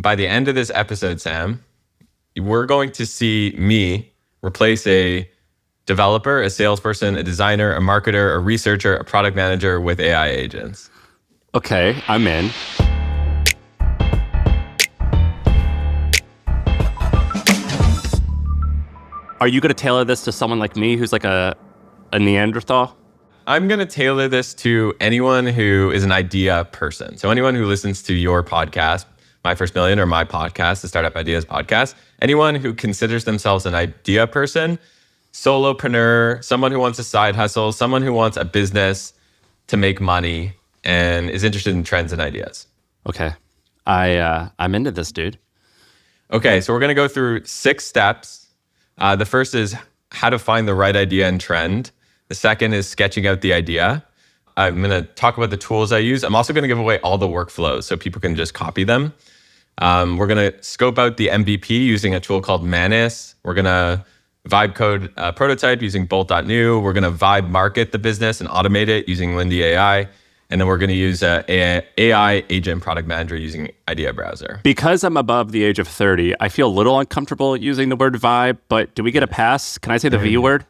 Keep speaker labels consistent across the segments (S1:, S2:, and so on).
S1: by the end of this episode, Sam, we're going to see me replace a developer, a salesperson, a designer, a marketer, a researcher, a product manager with AI agents.
S2: Okay, I'm in. Are you going to tailor this to someone like me who's like a Neanderthal?
S1: I'm going to tailor this to anyone who is an idea person. So anyone who listens to your podcast, My First Million, or my podcast, the Startup Ideas podcast, anyone who considers themselves an idea person, solopreneur, someone who wants a side hustle, someone who wants a business to make money and is interested in trends and ideas.
S2: Okay. I'm into this, dude.
S1: Okay, so we're going to go through 6 steps. The first is how to find the right idea and trend. The second is sketching out the idea. I'm going to talk about the tools I use. I'm also going to give away all the workflows so people can just copy them. We're going to scope out the MVP using a tool called Manus. We're going to vibe code prototype using bolt.new. We're going to vibe market the business and automate it using Lindy AI. And then we're going to use an AI agent product manager using Idea Browser.
S2: Because I'm above the age of 30, I feel a little uncomfortable using the word vibe, but do we get a pass? Can I say the V word?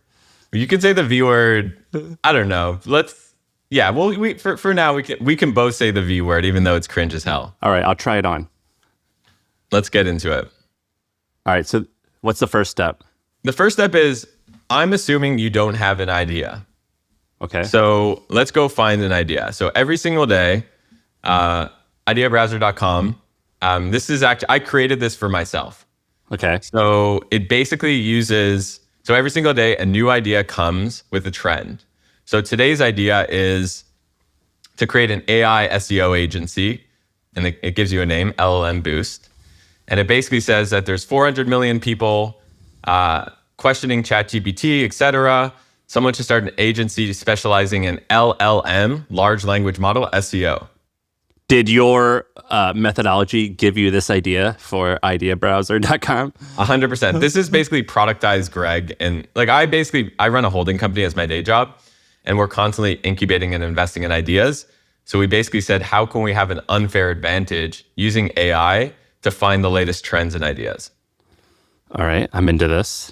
S1: You can say the V word. I don't know. For now, we can both say the V word, even though it's cringe as hell.
S2: All right, I'll try it on.
S1: Let's get into it.
S2: All right, so what's the first step?
S1: The first step is, I'm assuming you don't have an idea.
S2: Okay.
S1: So let's go find an idea. So every single day, ideabrowser.com. I created this for myself.
S2: Okay.
S1: So it basically uses, so every single day, a new idea comes with a trend. So today's idea is to create an AI SEO agency, and it gives you a name, LLM Boost. And it basically says that there's 400 million people questioning ChatGPT, et cetera. Someone should start an agency specializing in LLM, large language model, SEO.
S2: Did your methodology give you this idea for ideabrowser.com?
S1: 100%. This is basically productized Greg. And I run a holding company as my day job, and we're constantly incubating and investing in ideas. So we basically said, how can we have an unfair advantage using AI to find the latest trends and ideas?
S2: All right, I'm into this.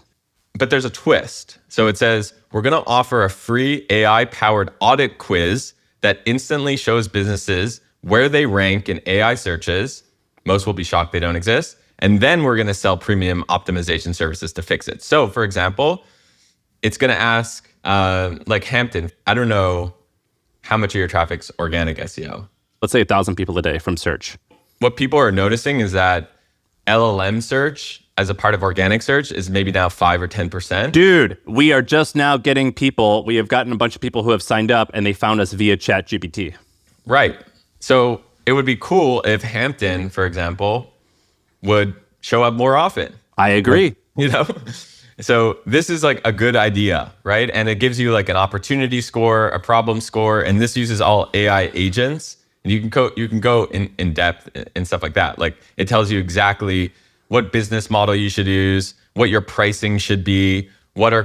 S1: But there's a twist. So it says, we're going to offer a free AI-powered audit quiz that instantly shows businesses where they rank in AI searches. Most will be shocked they don't exist. And then we're going to sell premium optimization services to fix it. So, for example, it's going to ask, Hampton, I don't know how much of your traffic's organic SEO.
S2: Let's say 1,000 people a day from search.
S1: What people are noticing is that LLM search as a part of organic search is maybe now 5 or 10%.
S2: Dude, we are just now getting people. We have gotten a bunch of people who have signed up and they found us via ChatGPT.
S1: Right. So it would be cool if Hampton, for example, would show up more often.
S2: I agree.
S1: So this is like a good idea, right? And it gives you like an opportunity score, a problem score, and this uses all AI agents. And you can go in depth and stuff like that. Like it tells you exactly what business model you should use, what your pricing should be, what are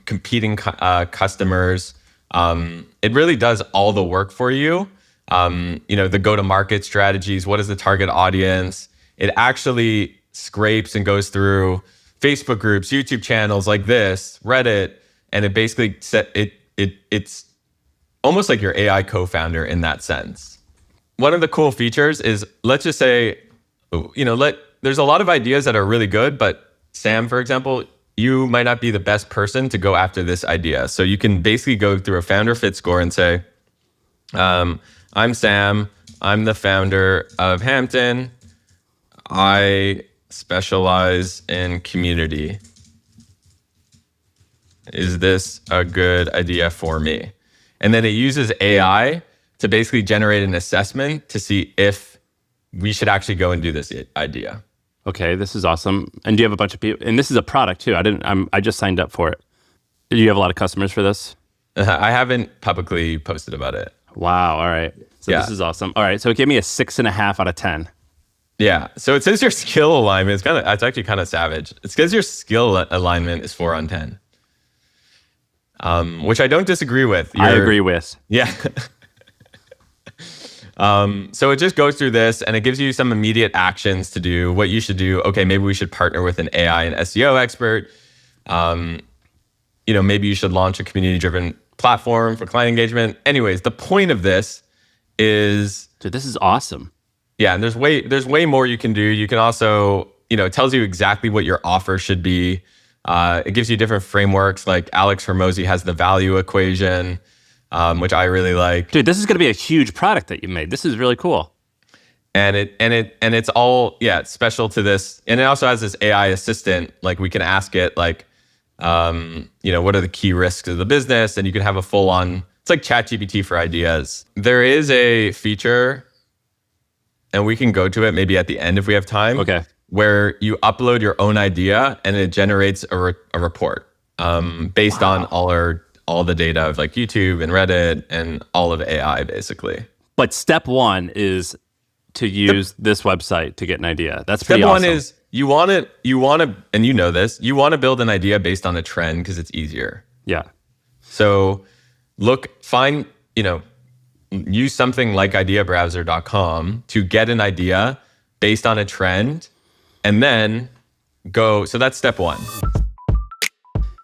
S1: competing customers. It really does all the work for you. The go-to-market strategies. What is the target audience? It actually scrapes and goes through Facebook groups, YouTube channels like this, Reddit, and it basically it's almost like your AI co-founder in that sense. One of the cool features is, let's just say, there's a lot of ideas that are really good, but Sam, for example, you might not be the best person to go after this idea. So you can basically go through a founder fit score and say, I'm Sam, I'm the founder of Hampton. I specialize in community. Is this a good idea for me? And then it uses AI to basically generate an assessment to see if we should actually go and do this idea.
S2: Okay, this is awesome. And do you have a bunch of people? And this is a product too. I just signed up for it. Do you have a lot of customers for this?
S1: I haven't publicly posted about it.
S2: Wow. All right. So This is awesome. All right. So it gave me a 6.5 out of 10.
S1: Yeah. So it says your skill alignment it's actually kind of savage. It says your skill alignment is 4 on 10. Which I don't disagree with.
S2: I agree with.
S1: Yeah. So it just goes through this and it gives you some immediate actions to do, what you should do. Okay, maybe we should partner with an AI and SEO expert. Maybe you should launch a community-driven platform for client engagement. Anyways, the point of this is...
S2: Dude, this is awesome.
S1: Yeah, and there's way more you can do. You can also, it tells you exactly what your offer should be. It gives you different frameworks, like Alex Hormozi has the value equation, which I really like.
S2: Dude, this is going to be a huge product that you made. This is really cool.
S1: And it's all special to this. And it also has this AI assistant. Like we can ask it like, what are the key risks of the business? And you can have a full on. It's like ChatGPT for ideas. There is a feature, and we can go to it maybe at the end if we have time.
S2: Okay.
S1: Where you upload your own idea and it generates a report based on all the data of like YouTube and Reddit and all of AI basically.
S2: But step one is to use this website to get an idea. That's pretty awesome.
S1: Step one is you want to, and you know this, you want to build an idea based on a trend because it's easier.
S2: Yeah.
S1: So use something like ideabrowser.com to get an idea based on a trend and then go. So that's step one.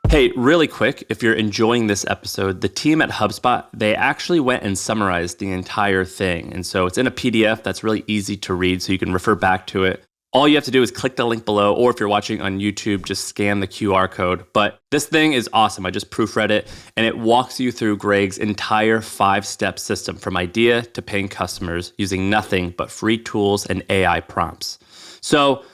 S2: Hey, really quick, if you're enjoying this episode, the team at HubSpot, they actually went and summarized the entire thing. And so it's in a PDF that's really easy to read, so you can refer back to it. All you have to do is click the link below, or if you're watching on YouTube, just scan the QR code. But this thing is awesome. I just proofread it, and it walks you through Greg's entire 5-step system from idea to paying customers using nothing but free tools and AI prompts. So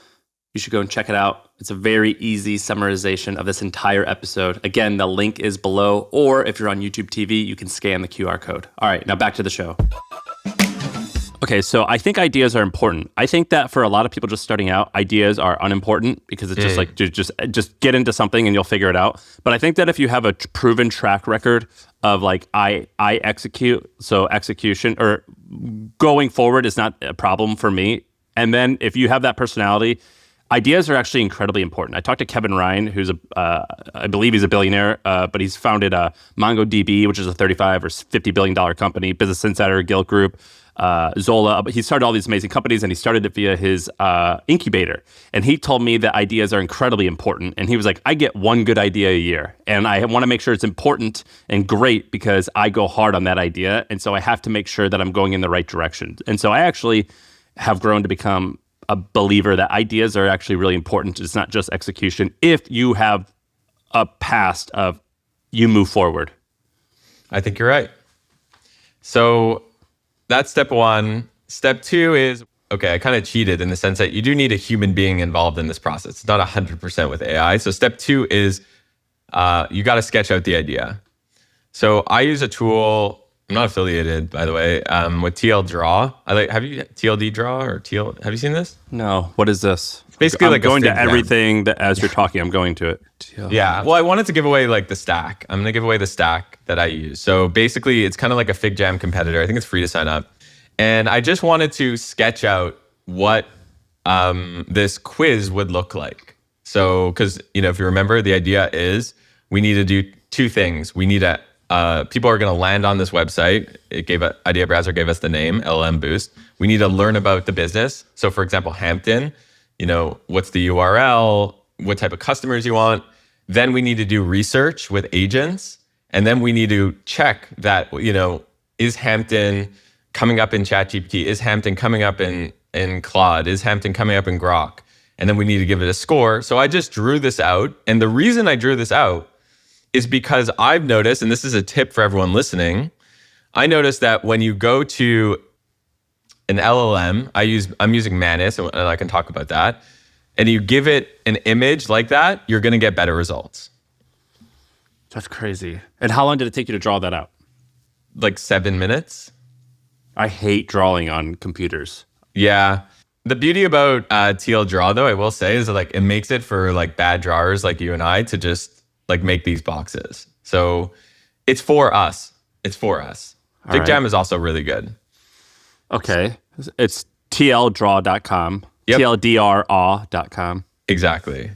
S2: you should go and check it out. It's a very easy summarization of this entire episode. Again, the link is below, or if you're on YouTube TV, you can scan the QR code. All right, now back to the show. Okay, so I think ideas are important. I think that for a lot of people just starting out, ideas are unimportant because it's just like, just get into something and you'll figure it out. But I think that if you have a proven track record of like, I execute, so execution or going forward is not a problem for me. And then if you have that personality, ideas are actually incredibly important. I talked to Kevin Ryan, who's I believe he's a billionaire, but he's founded MongoDB, which is a $35 or $50 billion company, Business Insider, Gilt Group, Zola. But he started all these amazing companies, and he started it via his incubator. And he told me that ideas are incredibly important. And he was like, I get one good idea a year, and I want to make sure it's important and great because I go hard on that idea. And so I have to make sure that I'm going in the right direction. And so I actually have grown to become a believer that ideas are actually really important. It's not just execution. If you have a past of you move forward.
S1: I think you're right. So that's step one. Step two is, okay, I kind of cheated in the sense that you do need a human being involved in this process. It's not 100% with AI. So step two is you got to sketch out the idea. So I use a tool. I'm not affiliated, by the way, with TL Draw. Have you TLD Draw or TL? Have you seen this?
S2: No. What is this?
S1: It's basically
S2: I'm
S1: like
S2: going to everything that as you're talking, I'm going to it.
S1: Yeah. Well, I wanted to give away like the stack. I'm going to give away the stack that I use. So basically, it's kind of like a FigJam competitor. I think it's free to sign up. And I just wanted to sketch out what this quiz would look like. So, because if you remember, the idea is we need to do two things. We need people are going to land on this website. Idea Browser gave us the name, LLM Boost. We need to learn about the business. So for example, Hampton, what's the URL, what type of customers you want. Then we need to do research with agents. And then we need to check that, is Hampton coming up in ChatGPT? Is Hampton coming up in Claude? Is Hampton coming up in Grok? And then we need to give it a score. So I just drew this out. And the reason I drew this out is because I've noticed, and this is a tip for everyone listening, I noticed that when you go to an LLM, I'm using Manus, and I can talk about that, and you give it an image like that, you're going to get better results.
S2: That's crazy. And how long did it take you to draw that out?
S1: Like 7 minutes.
S2: I hate drawing on computers.
S1: Yeah. The beauty about TL Draw, though, I will say, is that, like, it makes it for like bad drawers like you and I to just like make these boxes. So it's for us. FigJam is also really good.
S2: Okay. It's tldraw.com.
S1: Yep.
S2: tldra.com.
S1: Exactly.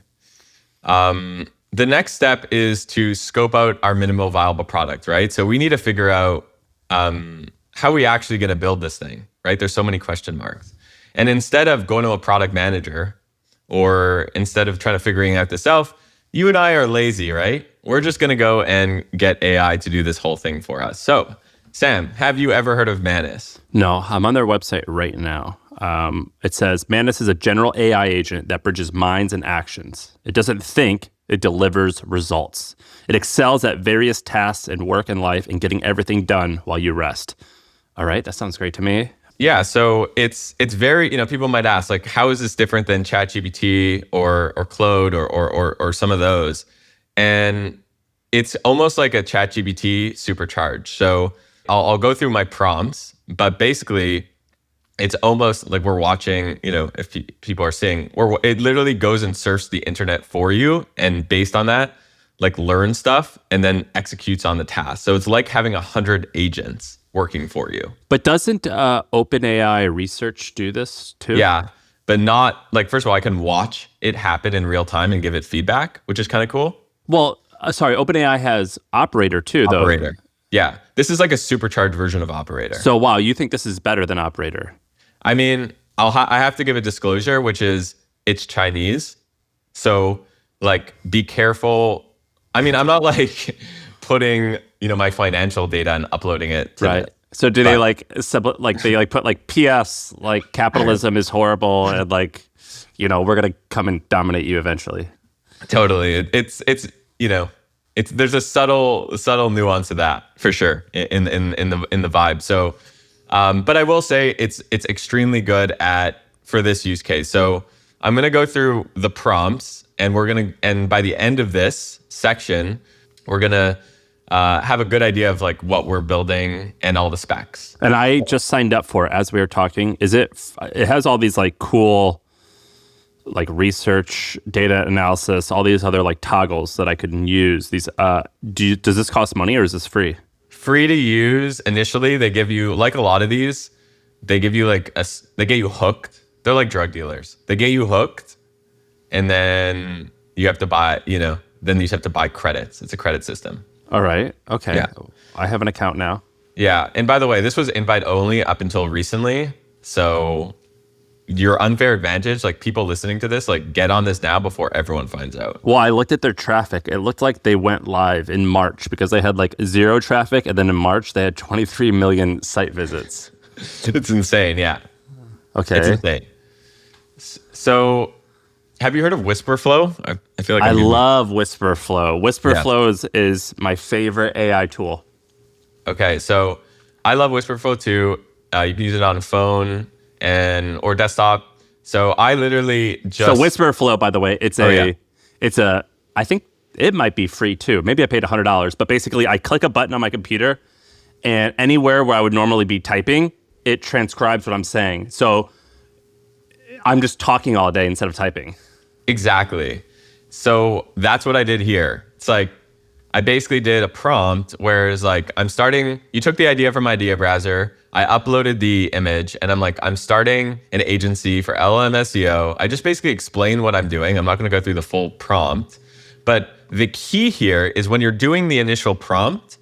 S1: The next step is to scope out our minimal viable product, right? So we need to figure out how we actually going to build this thing, right? There's so many question marks. And instead of going to a product manager or instead of trying to figuring out this self, you and I are lazy, right? We're just going to go and get AI to do this whole thing for us. So, Sam, have you ever heard of Manus?
S2: No, I'm on their website right now. It says Manus is a general AI agent that bridges minds and actions. It doesn't think, it delivers results. It excels at various tasks in work and life and getting everything done while you rest. All right, that sounds great to me.
S1: Yeah, so it's very, people might ask, like, how is this different than ChatGPT or Claude or some of those? And it's almost like a ChatGPT supercharged. So I'll go through my prompts, but basically it's almost like we're watching, if people are seeing, it literally goes and surfs the internet for you, and based on that, like learn stuff and then executes on the task. So it's like having 100 agents working for you.
S2: But doesn't OpenAI research do this too?
S1: Yeah, but not like, first of all, I can watch it happen in real time and give it feedback, which is kind of cool.
S2: Well, sorry, OpenAI has Operator too, though.
S1: Operator. Yeah, this is like a supercharged version of Operator.
S2: So, wow, you think this is better than Operator?
S1: I mean, I have to give a disclosure, which is it's Chinese. So, like, be careful. I mean, I'm not like putting, my financial data and uploading it to
S2: right. So do they put PS, like capitalism is horrible and like, we're going to come and dominate you eventually.
S1: Totally. There's a subtle nuance to that for sure in the vibe. So, but I will say it's extremely good for this use case. So I'm going to go through the prompts and by the end of this section, we're going to have a good idea of like what we're building and all the specs.
S2: And I just signed up for it as we were talking. It has all these like cool, like research, data analysis, all these other like toggles that I could use. These, does this cost money or is this free?
S1: Free to use initially. They give you, like a lot of these, they give you they get you hooked. They're like drug dealers. They get you hooked and then you have to buy, then you just have to buy credits. It's a credit system.
S2: All right. Okay.
S1: Yeah.
S2: I have an account now.
S1: Yeah. And by the way, this was invite only up until recently. So your unfair advantage, like people listening to this, like get on this now before everyone finds out.
S2: Well, I looked at their traffic. It looked like they went live in March because they had like 0 traffic. And then in March, they had 23 million site visits.
S1: It's insane. Yeah.
S2: Okay.
S1: It's insane. So have you heard of Whisperflow? I feel like
S2: I love Whisperflow. Whisperflow is my favorite AI tool.
S1: Okay, so I love Whisperflow too. You can use it on a phone or desktop. So I literally just...
S2: So Whisperflow, by the way, it's I think it might be free too. Maybe I paid $100, but basically I click a button on my computer and anywhere where I would normally be typing, it transcribes what I'm saying. So I'm just talking all day instead of typing.
S1: Exactly. So that's what I did here. It's like, I basically did a prompt where it's like, you took the idea from Idea Browser, I uploaded the image, and I'm starting an agency for LLM SEO. I just basically explain what I'm doing. I'm not going to go through the full prompt. But the key here is when you're doing the initial prompt,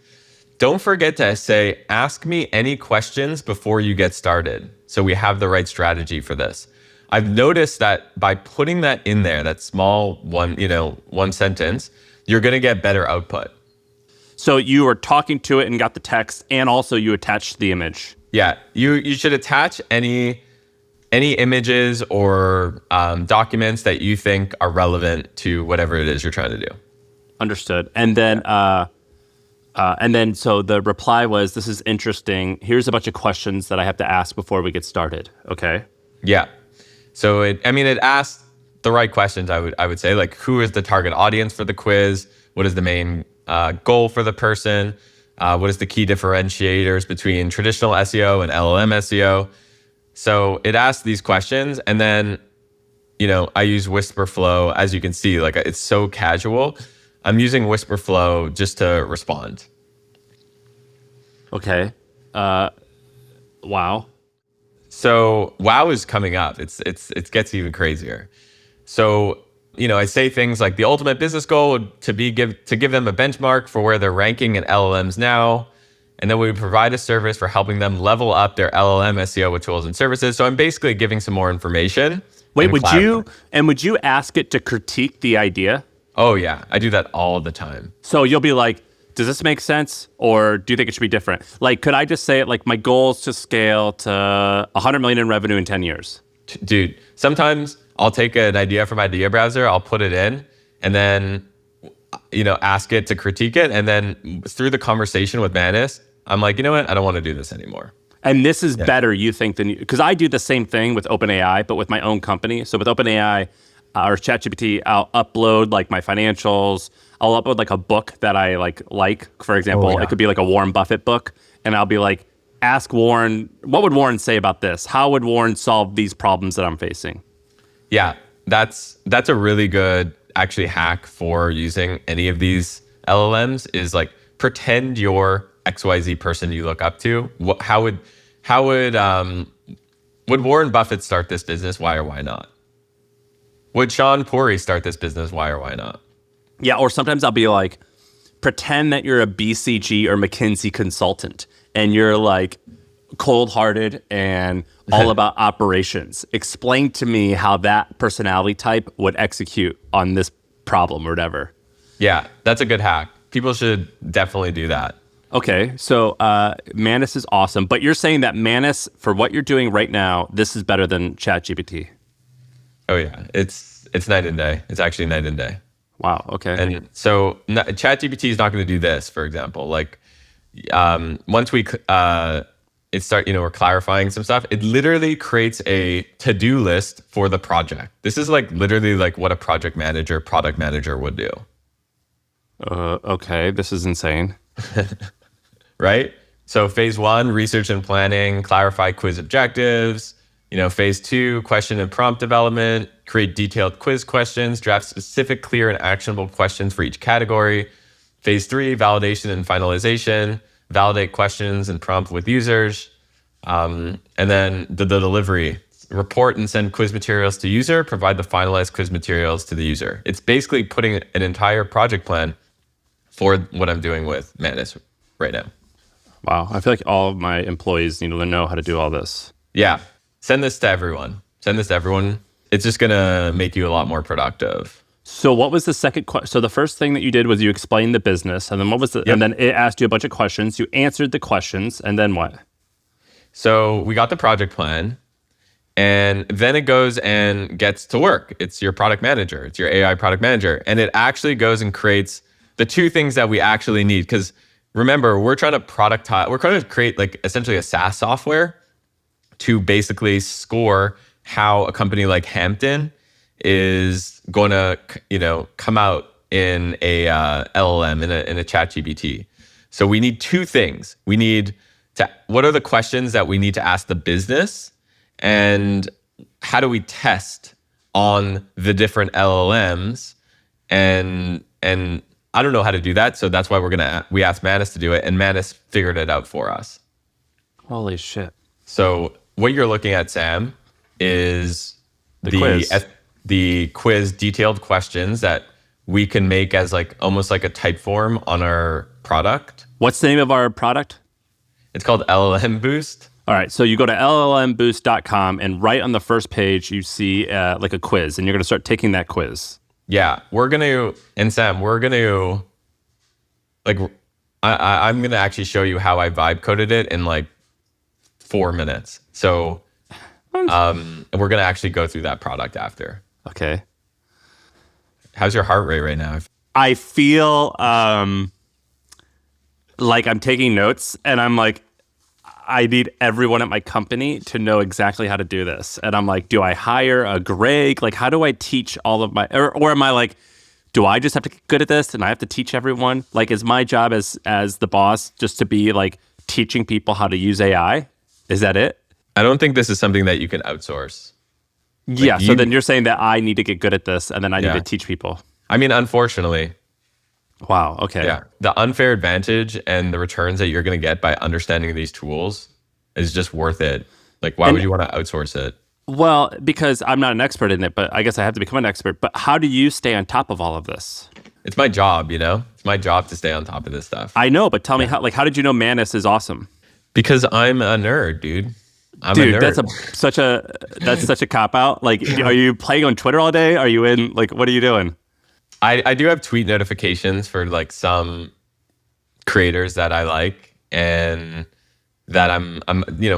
S1: don't forget to say, ask me any questions before you get started. So we have the right strategy for this. I've noticed that by putting that in there, that small one sentence, you're going to get better output.
S2: So you were talking to it and got the text, and also you attached the image.
S1: Yeah, you should attach any images or documents that you think are relevant to whatever it is you're trying to do.
S2: Understood. And then, so the reply was, "This is interesting. Here's a bunch of questions that I have to ask before we get started." Okay.
S1: Yeah. So it asked the right questions. I would say, like, who is the target audience for the quiz? What is the main goal for the person? What is the key differentiators between traditional SEO and LLM SEO? So it asked these questions, and then, I use Whisperflow. As you can see, like, it's so casual. I'm using Whisperflow just to respond.
S2: Okay. Wow.
S1: So wow is coming up. It gets even crazier. So, I say things like the ultimate business goal would to give them a benchmark for where they're ranking in LLMs now. And then we would provide a service for helping them level up their LLM SEO with tools and services. So I'm basically giving some more information.
S2: Wait, would you ask it to critique the idea?
S1: Oh yeah, I do that all the time.
S2: So you'll be like, does this make sense? Or do you think it should be different? Like, could I just say it like my goal is to scale to 100 million in revenue in 10 years?
S1: Dude, sometimes I'll take an idea from Idea Browser, I'll put it in, and then, ask it to critique it. And then through the conversation with Manus, I'm like, you know what? I don't want to do this anymore.
S2: And this is better, you think, than because I do the same thing with OpenAI, but with my own company. So with OpenAI or ChatGPT, I'll upload like my financials. I'll upload like a book that I like. For example, It could be like a Warren Buffett book, and I'll be like, ask Warren, what would Warren say about this? How would Warren solve these problems that I'm facing?
S1: Yeah, that's a really good actually hack for using any of these LLMs is like pretend you're XYZ person you look up to. How would Warren Buffett start this business? Why or why not? Would Shaan Puri start this business? Why or why not?
S2: Yeah, or sometimes I'll be like, pretend that you're a BCG or McKinsey consultant and you're like cold-hearted and all about operations. Explain to me how that personality type would execute on this problem or whatever.
S1: Yeah, that's a good hack. People should definitely do that.
S2: Okay, so Manus is awesome, but you're saying that Manus, for what you're doing right now, this is better than ChatGPT.
S1: Oh yeah, it's night and day. It's actually night and day.
S2: Wow. Okay.
S1: And so ChatGPT is not going to do this, for example. Like once we're clarifying some stuff, it literally creates a to-do list for the project. This is like literally like what a product manager would do.
S2: Okay, this is insane.
S1: Right? So phase 1, research and planning, clarify quiz objectives. Phase 2, question and prompt development, create detailed quiz questions, draft specific, clear, and actionable questions for each category. Phase 3, validation and finalization, validate questions and prompt with users. And then the delivery, report and send quiz materials to user, provide the finalized quiz materials to the user. It's basically putting an entire project plan for what I'm doing with Manus right now.
S2: Wow. I feel like all of my employees need to know how to do all this.
S1: Yeah. Send this to everyone. It's just going to make you a lot more productive.
S2: So what was the second question? So the first thing that you did was you explained the business, and then what was the? Yep. And then it asked you a bunch of questions. You answered the questions, and then what?
S1: So we got the project plan, and then it goes and gets to work. It's your product manager. It's your AI product manager, and it actually goes and creates the two things that we actually need. Because remember, we're trying to create like essentially a SaaS software to basically score how a company like Hampton is going to, come out in a LLM, in a ChatGPT. So we need two things. What are the questions that we need to ask the business, and how do we test on the different LLMs? And I don't know how to do that, so that's why we asked Manus to do it, and Manus figured it out for us.
S2: Holy shit!
S1: So what you're looking at, Sam, is the quiz detailed questions that we can make as like almost like a type form on our product.
S2: What's the name of our product?
S1: It's called LLM Boost.
S2: All right, so you go to llmboost.com, and right on the first page you see like a quiz, and you're going to start taking that quiz.
S1: Yeah, I'm going to actually show you how I vibe coded it in like 4 minutes. So we're going to actually go through that product after.
S2: Okay.
S1: How's your heart rate right now?
S2: I feel like I'm taking notes, and I'm like, I need everyone at my company to know exactly how to do this. And I'm like, do I hire a Greg? Like, how do I teach all of my, or am I like, do I just have to get good at this and I have to teach everyone? Like, is my job as the boss just to be like teaching people how to use AI? Is that it?
S1: I don't think this is something that you can outsource.
S2: Yeah. So then you're saying that I need to get good at this, and then I need to teach people.
S1: I mean, unfortunately.
S2: Wow. Okay.
S1: Yeah. The unfair advantage and the returns that you're going to get by understanding these tools is just worth it. Like, why would you want to outsource it?
S2: Well, because I'm not an expert in it, but I guess I have to become an expert. But how do you stay on top of all of this?
S1: it's my job, It's my job to stay on top of this stuff.
S2: I know, but tell me how did you know Manus is awesome?
S1: Because I'm a nerd, dude. I'm
S2: Dude,
S1: a nerd.
S2: that's such a cop out. Like, are you playing on Twitter all day? Are you in, like, what are you doing?
S1: I do have tweet notifications for like some creators that I like, and that I'm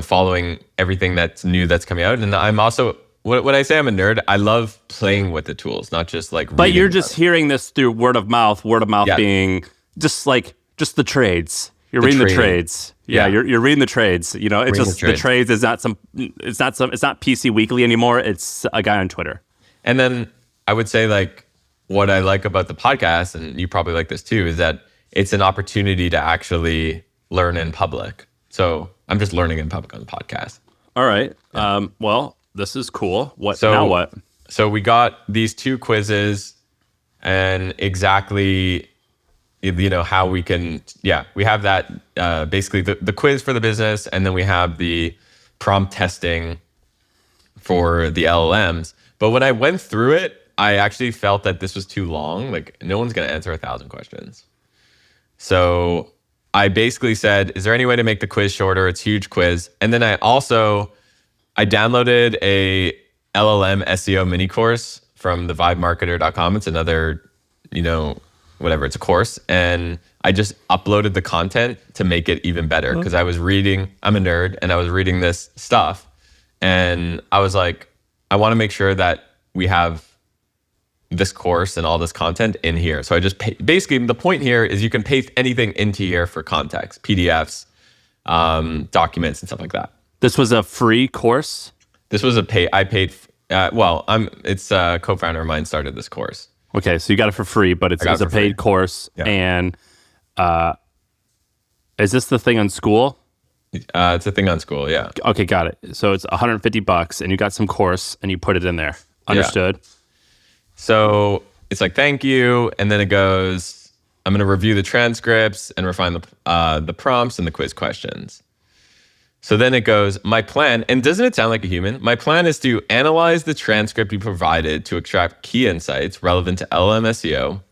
S1: following everything that's new that's coming out. And I'm also, when I say I'm a nerd, I love playing with the tools, not just like
S2: But
S1: reading
S2: you're just
S1: them.
S2: hearing this through word of mouth
S1: Yeah.
S2: being just the trades. You're
S1: The
S2: reading the
S1: trading.
S2: trades. Yeah,
S1: Yeah.
S2: you're reading the trades. It's
S1: Reading
S2: just
S1: the
S2: the
S1: trades.
S2: trades is it's not PC Weekly anymore. It's a guy on Twitter.
S1: And then I would say, like, what I like about the podcast, and you probably like this too, is that it's an opportunity to actually learn in public. So I'm just learning in public on the podcast.
S2: All right. Well, this is cool.
S1: So
S2: Now what?
S1: So we got these 2 quizzes, and exactly, how we can, we have that, basically the quiz for the business, and then we have the prompt testing for the LLMs. But when I went through it, I actually felt that this was too long. Like, no one's going to answer 1,000 questions. So I basically said, is there any way to make the quiz shorter? It's a huge quiz. And then I downloaded a LLM SEO mini course from thevibemarketer.com. It's another, whatever, it's a course. And I just uploaded the content to make it even better, because I'm a nerd, and I was reading this stuff, and I was like, I want to make sure that we have this course and all this content in here. So I just basically, the point here is you can paste anything into here for context, PDFs, documents, and stuff like that.
S2: This was a free course.
S1: This was it's a co-founder of mine started this course.
S2: Okay, so you got it for free, but it's a paid course.
S1: Yeah.
S2: And is this the thing on school?
S1: It's a thing on school, yeah.
S2: Okay, got it. So it's $150, and you got some course, and you put it in there. Understood.
S1: Yeah. So it's like, thank you, and then it goes, I'm going to review the transcripts and refine the prompts and the quiz questions. So then it goes, my plan, and doesn't it sound like a human? My plan is to analyze the transcript you provided to extract key insights relevant to LLM SEO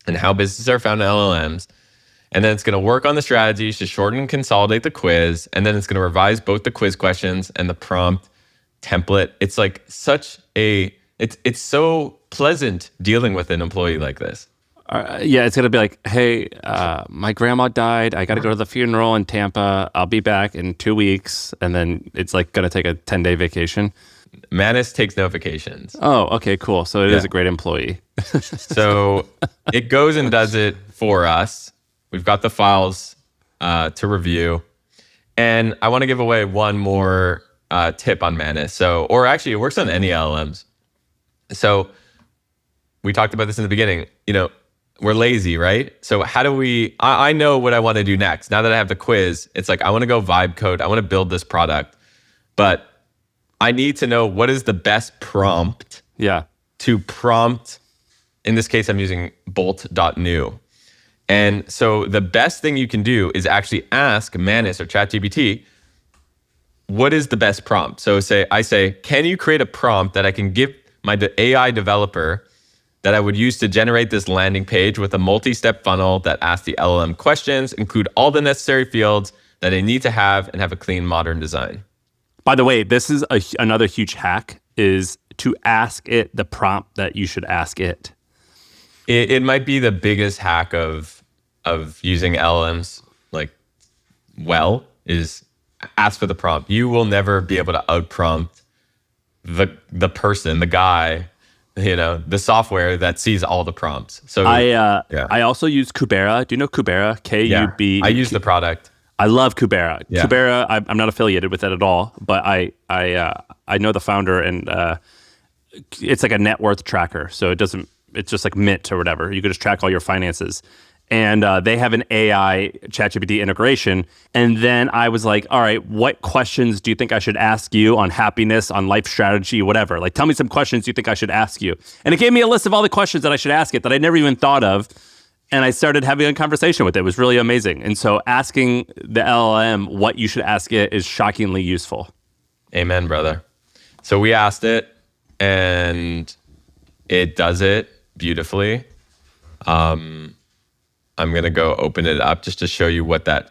S1: and how businesses are found in LLMs. And then it's going to work on the strategies to shorten and consolidate the quiz. And then it's going to revise both the quiz questions and the prompt template. It's like it's so pleasant dealing with an employee like this.
S2: Yeah, it's going to be like, hey, my grandma died. I got to go to the funeral in Tampa. I'll be back in 2 weeks. And then it's like going to take a 10-day vacation.
S1: Manus takes no vacations.
S2: Oh, okay, cool. So it is a great employee.
S1: So it goes and does it for us. We've got the files to review. And I want to give away one more tip on Manus. Or actually, it works on any LLMs. So we talked about this in the beginning. We're lazy, right? So how do I know what I want to do next. Now that I have the quiz, it's like, I want to go vibe code. I want to build this product. But I need to know what is the best prompt to prompt. In this case, I'm using bolt.new. And so the best thing you can do is actually ask Manus or ChatGPT, what is the best prompt? So I say, can you create a prompt that I can give my AI developer that I would use to generate this landing page with a multi-step funnel that asks the LLM questions, include all the necessary fields that they need to have, and have a clean, modern design.
S2: By the way, this is another huge hack, is to ask it the prompt that you should ask it.
S1: It might be the biggest hack of using LLMs is ask for the prompt. You will never be able to out-prompt the person, the guy, the software that sees all the prompts. So
S2: I also use Kubera. Do you know Kubera? K-U-B.
S1: I use the product.
S2: I love Kubera.
S1: Yeah.
S2: Kubera, I'm not affiliated with it at all, but I know the founder, and it's like a net worth tracker. So it's just like Mint or whatever. You can just track all your finances. And they have an AI ChatGPT integration. And then I was like, all right, what questions do you think I should ask you on happiness, on life strategy, whatever? Like, tell me some questions you think I should ask you. And it gave me a list of all the questions that I should ask it that I never even thought of. And I started having a conversation with it. It was really amazing. And so asking the LLM what you should ask it is shockingly useful.
S1: Amen, brother. So we asked it, and it does it beautifully. I'm going to go open it up just to show you what that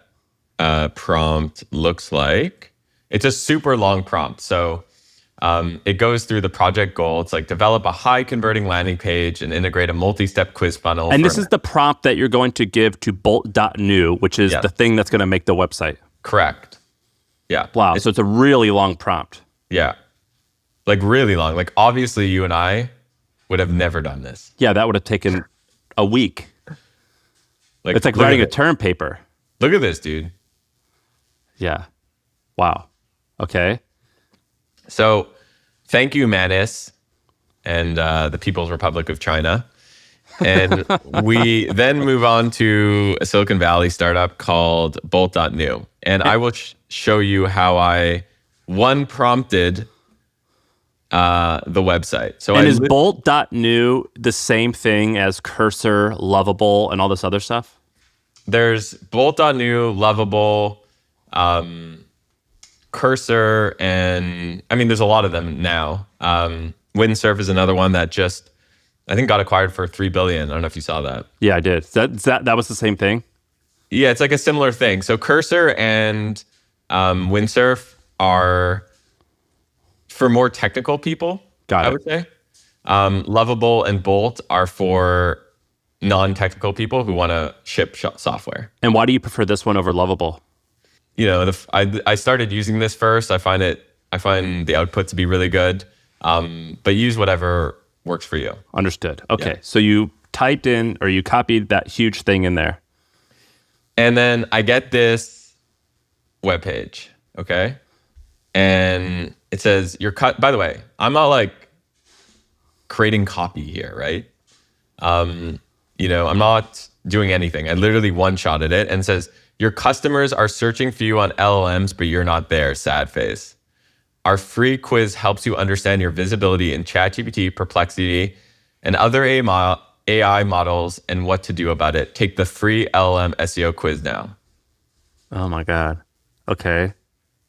S1: prompt looks like. It's a super long prompt. So it goes through the project goal. It's like develop a high converting landing page and integrate a multi-step quiz funnel.
S2: And this is the prompt that you're going to give to bolt.new, which is the thing that's going to make the website.
S1: Correct. Yeah.
S2: Wow. So it's a really long prompt.
S1: Yeah. Like really long. Like obviously you and I would have never done this.
S2: Yeah, that would have taken a week.
S1: Like
S2: it's like writing a term paper.
S1: Look at this, dude.
S2: Yeah. Wow. Okay.
S1: So thank you, Manis, and the People's Republic of China. And we then move on to a Silicon Valley startup called Bolt.new. And I will show you how I prompted the website. So
S2: is Bolt.new the same thing as Cursor, Lovable, and all this other stuff?
S1: There's Bolt.new, Lovable, Cursor, and I mean, there's a lot of them now. Windsurf is another one that just, I think, got acquired for $3 billion. I don't know if you saw that.
S2: Yeah, I did. That was the same thing?
S1: Yeah, it's like a similar thing. So Cursor and Windsurf are for more technical people, I would say. Lovable and Bolt are for non-technical people who want to ship software.
S2: And why do you prefer this one over Lovable?
S1: You know, I started using this first. I find the output to be really good. But use whatever works for you.
S2: Understood. Okay. Yeah. So you typed in, or you copied that huge thing in there.
S1: And then I get this webpage. Okay. And it says you're cut. By the way, I'm not like creating copy here, right? You know, I'm not doing anything. I literally one-shotted it and says, your customers are searching for you on LLMs, but you're not there, sad face. Our free quiz helps you understand your visibility in ChatGPT, Perplexity, and other AI models and what to do about it. Take the free LLM SEO quiz now.
S2: Oh my God. Okay.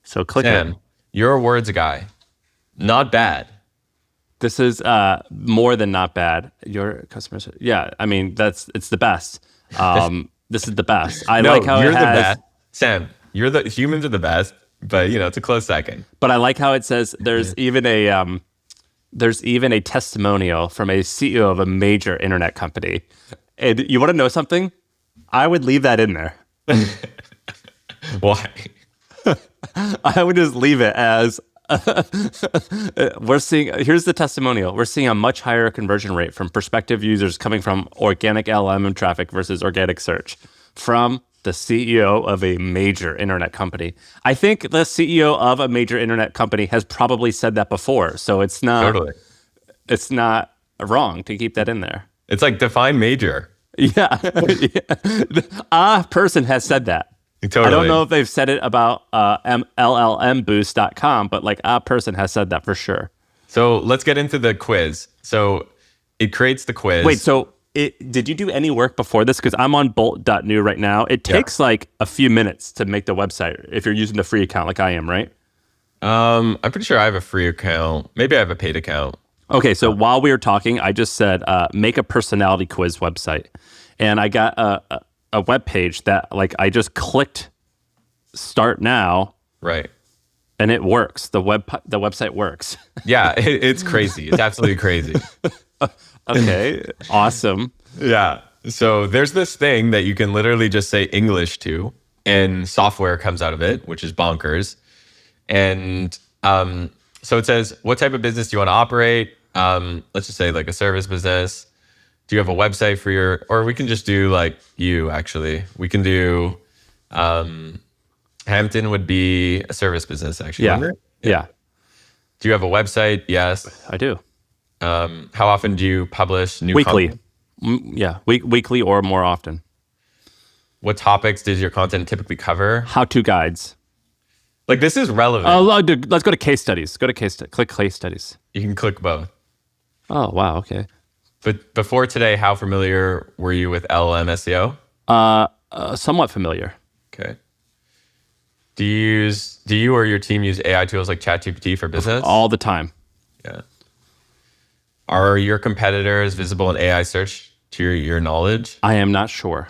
S2: So click
S1: Sam,
S2: it.
S1: You're a words guy. Not bad.
S2: This is more than not bad. Your customers, yeah. I mean, it's the best. This is the best. I like how
S1: you're
S2: it has.
S1: The best. Sam, humans are the best, but you know it's a close second.
S2: But I like how it says there's even a testimonial from a CEO of a major internet company. And you want to know something? I would leave that in there.
S1: Why?
S2: I would just leave it as here's the testimonial. We're seeing a much higher conversion rate from prospective users coming from organic LLM traffic versus organic search from the CEO of a major internet company. I think the CEO of a major internet company has probably said that before. So it's not wrong to keep that in there.
S1: It's like define major.
S2: Yeah. A person has said that.
S1: Totally.
S2: I don't know if they've said it about LLMboost.com, but like a person has said that for sure.
S1: So let's get into the quiz. So it creates the quiz.
S2: Wait, so did you do any work before this? Because I'm on bolt.new right now. It takes like a few minutes to make the website if you're using the free account like I am, right?
S1: I'm pretty sure I have a free account. Maybe I have a paid account.
S2: Okay, so while we were talking, I just said, make a personality quiz website. And I got a web page that like I just clicked start now.
S1: Right.
S2: And it works. The website works.
S1: Yeah, it's crazy. It's absolutely crazy.
S2: Okay, awesome.
S1: Yeah. So there's this thing that you can literally just say English to, and software comes out of it, which is bonkers. And so it says, what type of business do you want to operate? Let's just say like a service business. Do you have a website for or we can just do like you, actually. We can do, Hampton would be a service business, actually.
S2: Yeah. Yeah.
S1: Do you have a website? Yes.
S2: I do.
S1: How often do you publish new
S2: Weekly.
S1: content?
S2: Yeah. Weekly or more often.
S1: What topics does your content typically cover?
S2: How-to guides.
S1: Like this is relevant.
S2: Let's go to case studies. Click case studies.
S1: You can click both.
S2: Oh, wow. Okay.
S1: But before today, how familiar were you with LLM SEO?
S2: Somewhat familiar.
S1: Okay. Do you or your team use AI tools like ChatGPT for business?
S2: All the time.
S1: Yeah. Are your competitors visible in AI search to your knowledge?
S2: I am not sure.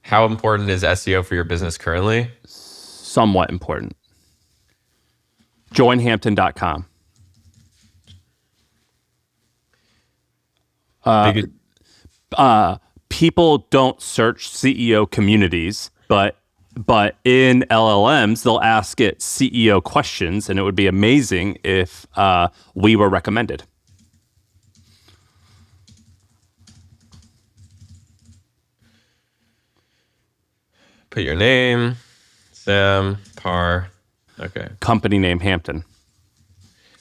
S1: How important is SEO for your business currently?
S2: Somewhat important. Joinhampton.com. People don't search CEO communities, but in LLMs, they'll ask it CEO questions, and it would be amazing if we were recommended.
S1: Put your name, Sam, Par. Okay.
S2: Company name Hampton.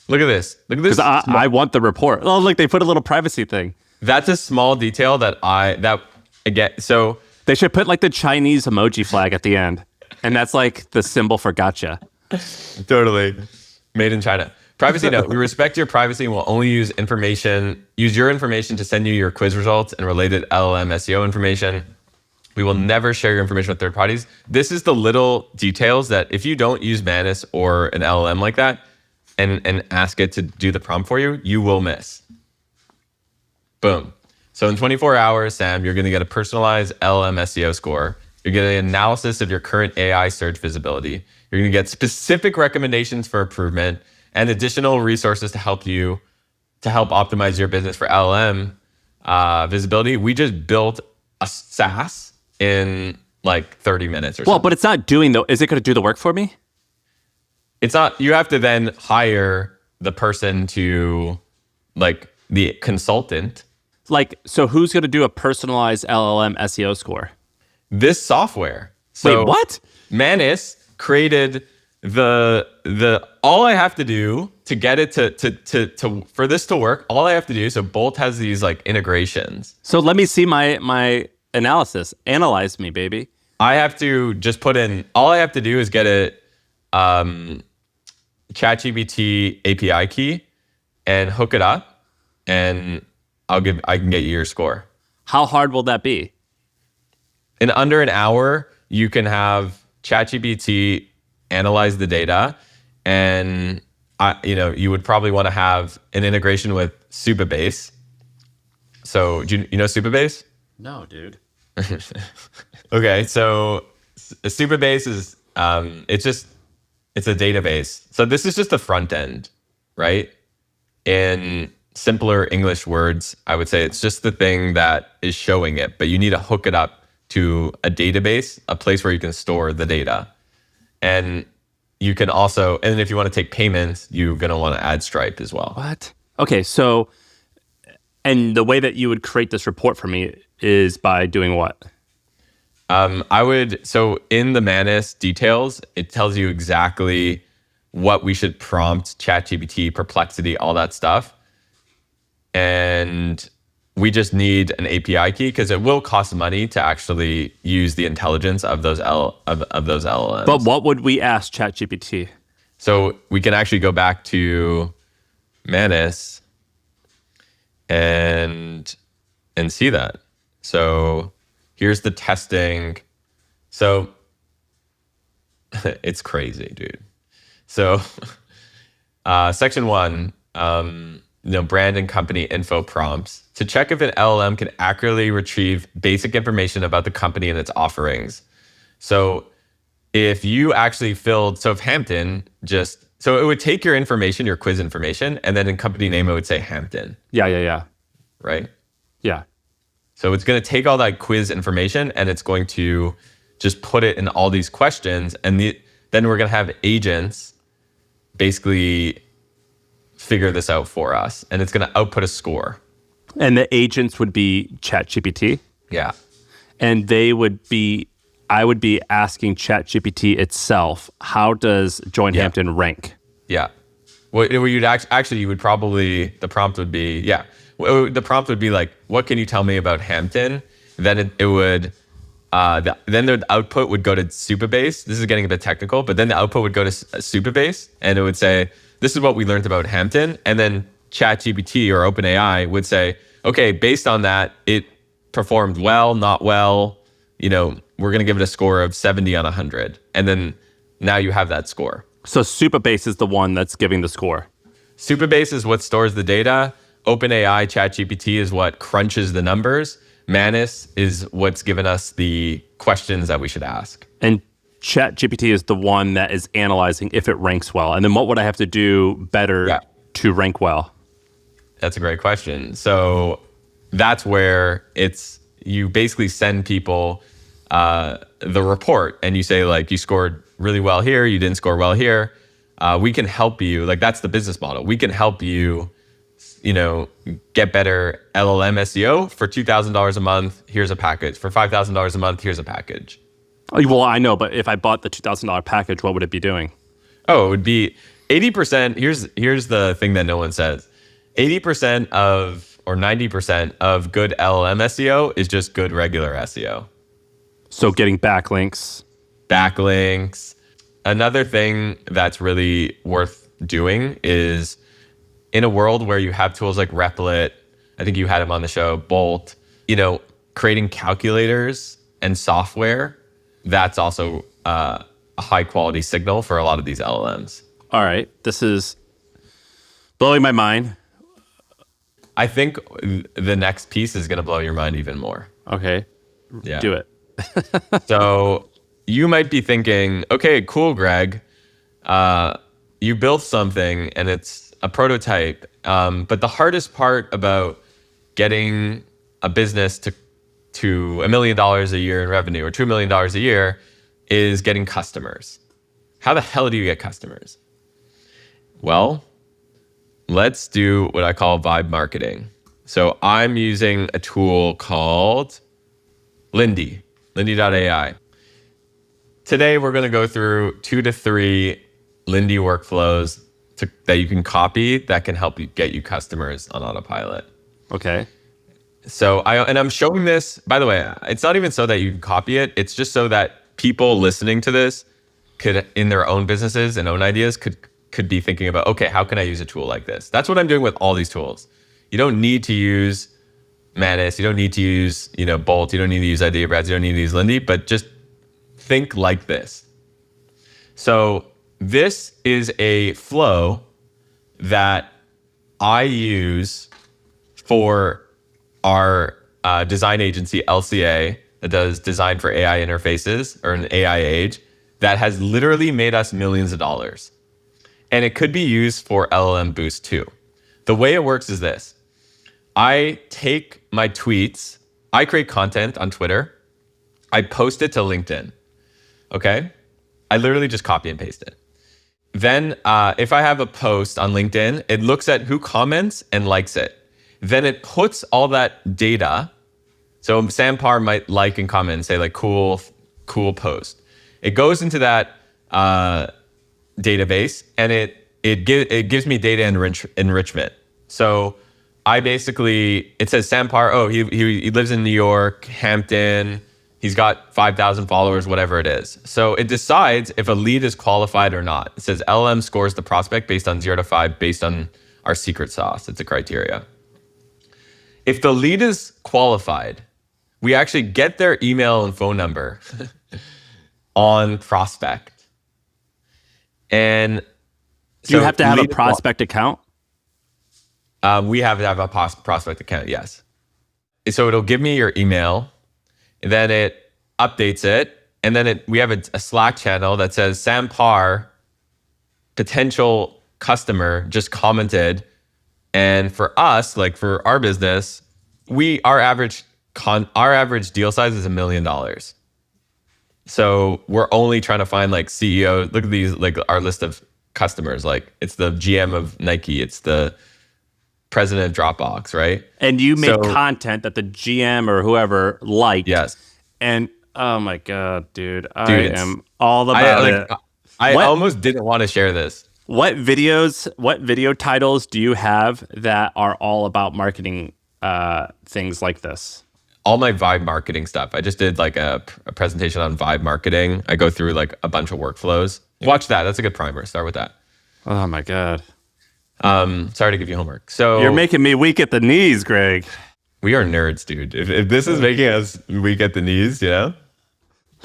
S1: Look at this. Look at this.
S2: Because I want the report. Oh, look, they put a little privacy thing.
S1: That's a small detail that I get. So
S2: they should put like the Chinese emoji flag at the end, and that's like the symbol for gotcha.
S1: Totally. Made in China. Privacy note. We respect your privacy and will only use your information to send you your quiz results and related LLM SEO information. We will never share your information with third parties. This is the little details that if you don't use Manus or an LLM like that and ask it to do the prompt for you, you will miss. Boom. So in 24 hours, Sam, you're going to get a personalized LLM SEO score. You're getting an analysis of your current AI search visibility. You're going to get specific recommendations for improvement and additional resources to help optimize your business for LLM visibility. We just built a SaaS in like 30 minutes or something.
S2: Well, but it's not doing though. Is it going to do the work for me?
S1: It's not. You have to then hire the person to, like, the consultant.
S2: Like, so who's going to do a personalized LLM SEO score?
S1: This software. So
S2: wait, what?
S1: Manus created the all I have to do to get it to for this to work, all I have to do, so Bolt has these like integrations.
S2: So let me see my analysis. Analyze me, baby.
S1: I have to just put in, all I have to do is get a ChatGPT API key and hook it up, and I can get you your score.
S2: How hard will that be?
S1: In under an hour, you can have ChatGPT analyze the data, and you would probably want to have an integration with Supabase. So do you know Supabase?
S2: No, dude.
S1: Okay, so Supabase is it's a database. So this is just the front end, right? In simpler English words, I would say it's just the thing that is showing it, but you need to hook it up to a database, a place where you can store the data. And you can also, and if you want to take payments, you're going to want to add Stripe as well.
S2: What? Okay, so, and the way that you would create this report for me is by doing what?
S1: So in the Manus details, it tells you exactly what we should prompt ChatGPT, Perplexity, all that stuff. And we just need an API key because it will cost money to actually use the intelligence of those LLMs.
S2: But what would we ask ChatGPT?
S1: So we can actually go back to Manus and see that. So here's the testing. So it's crazy, dude. So section 1, brand and company info prompts to check if an LLM can accurately retrieve basic information about the company and its offerings. So if you actually if Hampton so it would take your information, your quiz information, and then in company name, it would say Hampton.
S2: Yeah.
S1: Right?
S2: Yeah.
S1: So it's going to take all that quiz information and it's going to just put it in all these questions. And then we're going to have agents basically figure this out for us. And it's going to output a score.
S2: And the agents would be ChatGPT?
S1: Yeah.
S2: And I would be asking ChatGPT itself, how does Joinhampton rank?
S1: Yeah. Well, the prompt would be, the prompt would be like, what can you tell me about Hampton? Then it would, then the output would go to Supabase. This is getting a bit technical, but then the output would go to Supabase, and it would say, this is what we learned about Hampton. And then ChatGPT or OpenAI would say, okay, based on that, it performed well, not well. We're going to give it a score of 70 on 100. And then now you have that score.
S2: So Supabase is the one that's giving the score.
S1: Supabase is what stores the data. OpenAI ChatGPT is what crunches the numbers. Manus is what's given us the questions that we should ask.
S2: And ChatGPT is the one that is analyzing if it ranks well. And then what would I have to do better to rank well?
S1: That's a great question. So that's where you basically send people the report and you say like, you scored really well here, you didn't score well here. We can help you. Like that's the business model. We can help you, get better LLM SEO for $2,000 a month. Here's a package. For $5,000 a month, here's a package.
S2: Oh, well, I know, but if I bought the $2,000 package, what would it be doing?
S1: Oh, it would be 80%. Here's the thing that no one says. 80% or 90% of good LLM SEO is just good regular SEO.
S2: So getting backlinks.
S1: Another thing that's really worth doing is in a world where you have tools like Replit, I think you had him on the show, Bolt, creating calculators and software, that's also a high quality signal for a lot of these LLMs.
S2: All right. This is blowing my mind.
S1: I think the next piece is going to blow your mind even more.
S2: Okay.
S1: Yeah.
S2: Do it.
S1: So you might be thinking, okay, cool, Greg. You built something and it's a prototype. But the hardest part about getting a business to $1 million a year in revenue or $2 million a year is getting customers. How the hell do you get customers? Well, let's do what I call vibe marketing. So I'm using a tool called Lindy.ai. Today, we're going to go through 2 to 3 Lindy workflows that you can copy that can help you get you customers on autopilot.
S2: Okay.
S1: So I'm showing this, by the way, it's not even so that you can copy it. It's just so that people listening to this could, in their own businesses and own ideas, could be thinking about, okay, how can I use a tool like this? That's what I'm doing with all these tools. You don't need to use Manus. You don't need to use, Bolt. You don't need to use IdeaBrats. You don't need to use Lindy, but just think like this. So this is a flow that I use for our design agency, LCA, that does design for AI interfaces or an AI age, that has literally made us millions of dollars. And it could be used for LLM Boost too. The way it works is this. I take my tweets, I create content on Twitter, I post it to LinkedIn, okay? I literally just copy and paste it. Then if I have a post on LinkedIn, it looks at who comments and likes it. Then it puts all that data. So Sampar might like and comment and say like, cool post. It goes into that database and it gives me data enrichment. So it says Sampar, he lives in New York, Hampton, he's got 5,000 followers, whatever it is. So it decides if a lead is qualified or not. It says LLM scores the prospect based on 0 to 5 based on our secret sauce. It's a criteria. If the lead is qualified, we actually get their email and phone number on prospect. And
S2: do you have to have a prospect account?
S1: We have to have a prospect account, yes. So it'll give me your email, and then it updates it, and then we have a Slack channel that says Sampar, potential customer, just commented. And for us, like for our business, our average deal size is $1 million. So we're only trying to find like CEO. Look at these, like our list of customers. Like it's the GM of Nike. It's the president of Dropbox, right?
S2: And you make content that the GM or whoever liked.
S1: Yes.
S2: And oh my God, dude, I am all about it.
S1: I almost didn't want to share this.
S2: What video titles do you have that are all about marketing things like this?
S1: All my vibe marketing stuff. I just did like a presentation on vibe marketing. I go through like a bunch of workflows. Watch that. That's a good primer. Start with that.
S2: Oh my God.
S1: Sorry to give you homework. So
S2: you're making me weak at the knees, Greg.
S1: We are nerds, dude. If this is making us weak at the knees,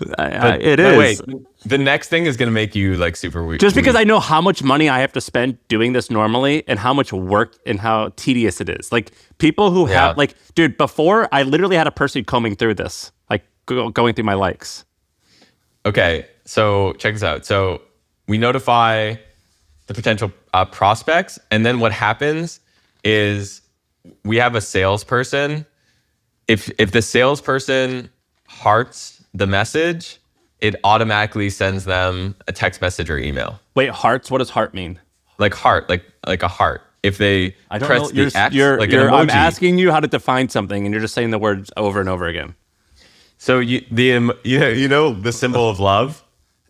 S2: It
S1: no,
S2: is.
S1: wait, the next thing is going to make you like super weak.
S2: Just because I know how much money I have to spend doing this normally and how much work and how tedious it is. Like people who have like, dude, before I literally had a person combing through this, like going through my likes.
S1: Okay, so check this out. So we notify the potential prospects, and then what happens is we have a salesperson. If the salesperson hearts the message, it automatically sends them a text message or email.
S2: Wait, hearts? What does heart mean?
S1: Like heart, like a heart. If they
S2: I don't
S1: press
S2: know.
S1: the X, like an emoji.
S2: I'm asking you how to define something, and you're just saying the words over and over again.
S1: So you know the symbol of love?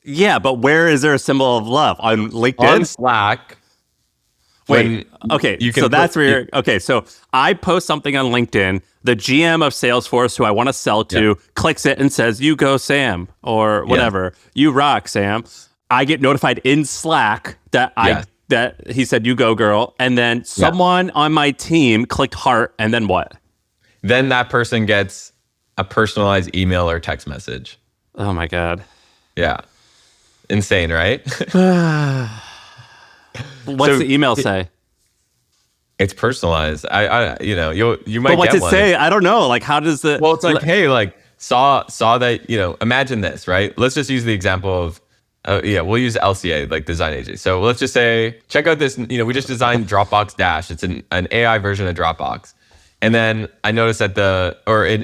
S2: Yeah, but where is there a symbol of love? On LinkedIn?
S1: On Slack.
S2: Wait, okay, so that's where you're, okay, so I post something on LinkedIn, the GM of Salesforce who I want to sell to clicks it and says, you go, Sam, or whatever, you rock, Sam. I get notified in Slack that that he said, you go, girl, and then someone on my team clicked heart, and then what?
S1: Then that person gets a personalized email or text message.
S2: Oh my God.
S1: Yeah. Insane, right?
S2: What's the email say?
S1: It's personalized. You might.
S2: But what's
S1: get
S2: it
S1: one.
S2: say? I don't know. Like, how does the?
S1: Well, it's like, hey, like saw that. Imagine this, right? Let's just use the example of, we'll use LCA, like design agency. So let's just say, check out this. We just designed Dropbox Dash. It's an AI version of Dropbox, and then I noticed that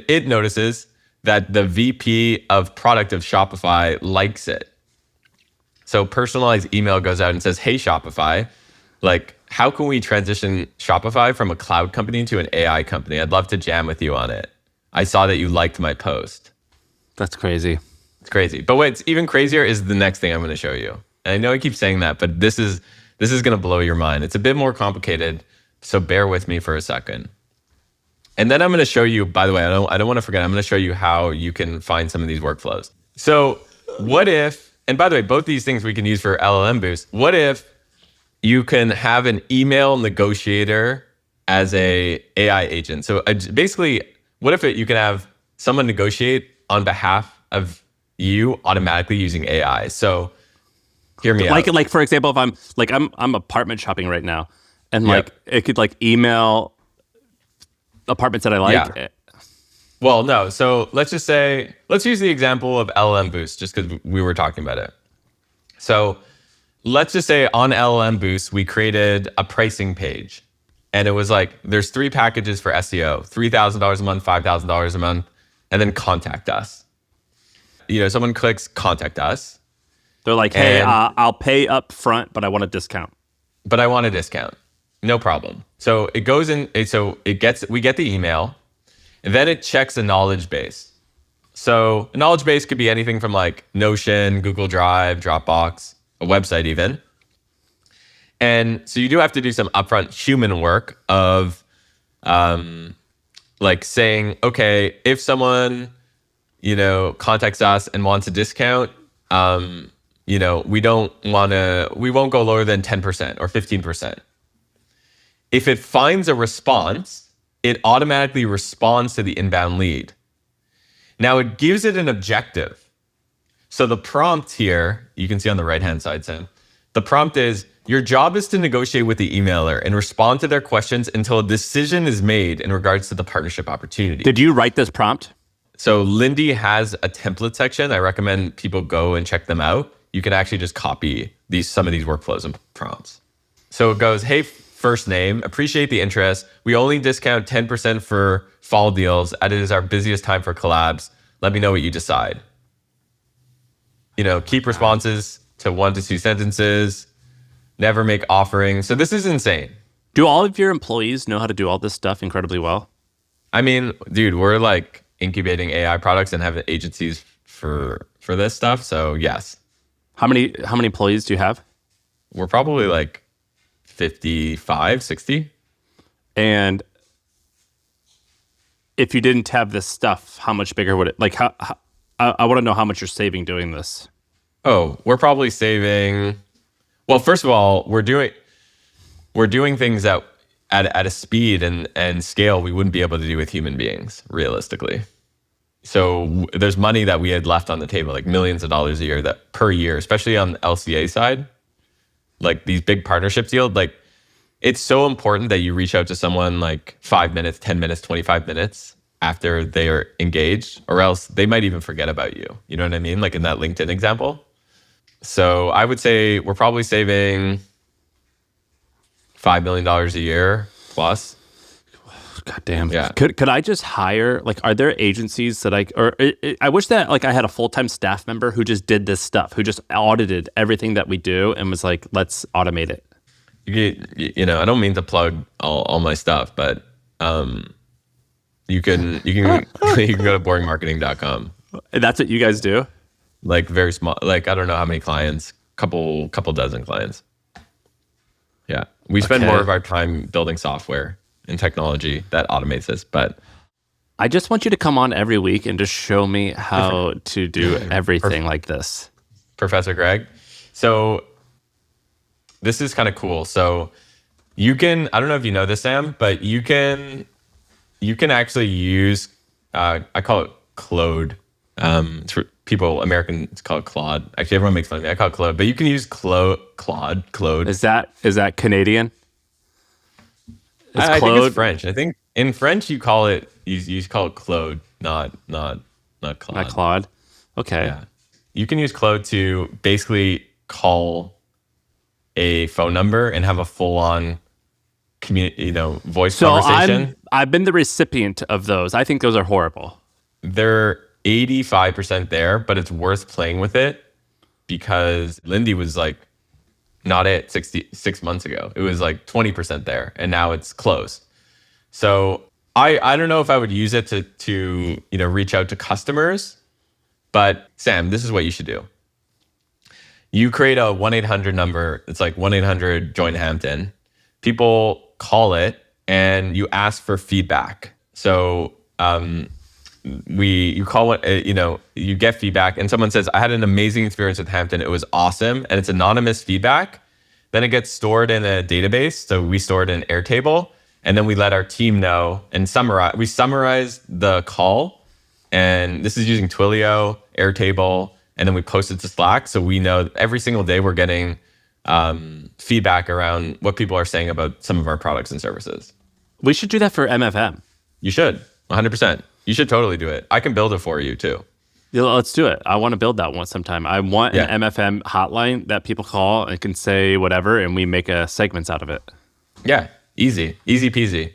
S1: it notices that the VP of product of Shopify likes it. So personalized email goes out and says, hey, Shopify, like, how can we transition Shopify from a cloud company to an AI company? I'd love to jam with you on it. I saw that you liked my post.
S2: That's crazy.
S1: It's crazy. But what's even crazier is the next thing I'm going to show you. And I know I keep saying that, but this is going to blow your mind. It's a bit more complicated, so bear with me for a second. And then I'm going to show you, by the way, I don't want to forget, I'm going to show you how you can find some of these workflows. So what if, and by the way, both these things we can use for LLM Boost. What if you can have an email negotiator as a AI agent? So basically, what if you can have someone negotiate on behalf of you automatically using AI? So hear me out.
S2: Like for example, if I'm apartment shopping right now, and like it could like email apartments that I like.
S1: Yeah. Well, no. So let's use the example of LLM Boost just because we were talking about it. So let's just say on LLM Boost, we created a pricing page, and it was like, there's 3 packages for SEO, $3,000 a month, $5,000 a month, and then contact us. Someone clicks contact us.
S2: They're like, hey, I'll pay up front, but I want a discount.
S1: But I want a discount. No problem. So it goes in. So we get the email, and then it checks a knowledge base. So a knowledge base could be anything from like Notion, Google Drive, Dropbox, a website even. And so you do have to do some upfront human work of like saying, okay, if someone, contacts us and wants a discount, we won't go lower than 10% or 15%. If it finds a response, it automatically responds to the inbound lead. Now it gives it an objective. So the prompt here, you can see on the right-hand side, Sam, the prompt is, your job is to negotiate with the emailer and respond to their questions until a decision is made in regards to the partnership opportunity.
S2: Did you write this prompt?
S1: So Lindy has a template section. I recommend people go and check them out. You can actually just copy some of these workflows and prompts. So it goes, hey, first name, appreciate the interest. We only discount 10% for fall deals, as it is our busiest time for collabs. Let me know what you decide. Keep responses to 1 to 2 sentences. Never make offerings. So this is insane.
S2: Do all of your employees know how to do all this stuff incredibly well?
S1: I mean, dude, we're like incubating AI products and have agencies for this stuff. So yes.
S2: How many employees do you have?
S1: We're probably like 55, 60.
S2: And if you didn't have this stuff, how much bigger would it, like, how I want to know how much you're saving doing this.
S1: Oh, we're probably saving, well, first of all, we're doing things that at a speed and scale we wouldn't be able to do with human beings, realistically. So there's money that we had left on the table, like millions of dollars a year that per year, especially on the LCA side, like these big partnerships yield, like it's so important that you reach out to someone like 5 minutes, 10 minutes, 25 minutes after they are engaged, or else they might even forget about you. You know what I mean? Like in that LinkedIn example. So I would say we're probably saving $5 million a year plus.
S2: God damn.
S1: Yeah.
S2: Could I just hire, like, are there agencies that I wish that like I had a full-time staff member who just did this stuff, who just audited everything that we do and was like, let's automate it.
S1: You know, I don't mean to plug all my stuff, but you can you can go to boringmarketing.com.
S2: That's what you guys do?
S1: Like very small, like I don't know how many clients, couple dozen clients. Yeah. We spend more of our time building software and technology that automates this, but
S2: I just want you to come on every week and just show me how to do everything like this.
S1: Professor Greg. So this is kind of cool. So you can, I don't know if you know this, Sam, but you can actually use, I call it Claude. People, Americans call it Claude. Actually, everyone makes fun of me. I call it Claude, but you can use Claude.
S2: Is that Canadian?
S1: I think it's French. I think in French you call it Claude, not Claude.
S2: Not Claude. Okay.
S1: Yeah. You can use Claude to basically call a phone number and have a full-on voice conversation.
S2: I've been the recipient of those. I think those are horrible.
S1: They're 85% there, but it's worth playing with it because Lindy was like not at 6 months ago. It was like 20% there, and now it's close. So I don't know if I would use it to reach out to customers, but Sam, this is what you should do. You create a 1-800 number. It's like 1-800 Join Hampton. People call it and you ask for feedback. So you call it, you get feedback and someone says, I had an amazing experience with Hampton. It was awesome. And it's anonymous feedback. Then it gets stored in a database. So we store it in Airtable and then we let our team know and we summarize the call. And this is using Twilio, Airtable, and then we post it to Slack. So we know every single day we're getting feedback around what people are saying about some of our products and services.
S2: We should do that for MFM.
S1: You should, 100%. You should totally do it. I can build it for you too.
S2: Yeah, let's do it. I want to build that one sometime. I want an MFM hotline that people call and can say whatever, and we make segments out of it.
S1: Yeah, easy peasy.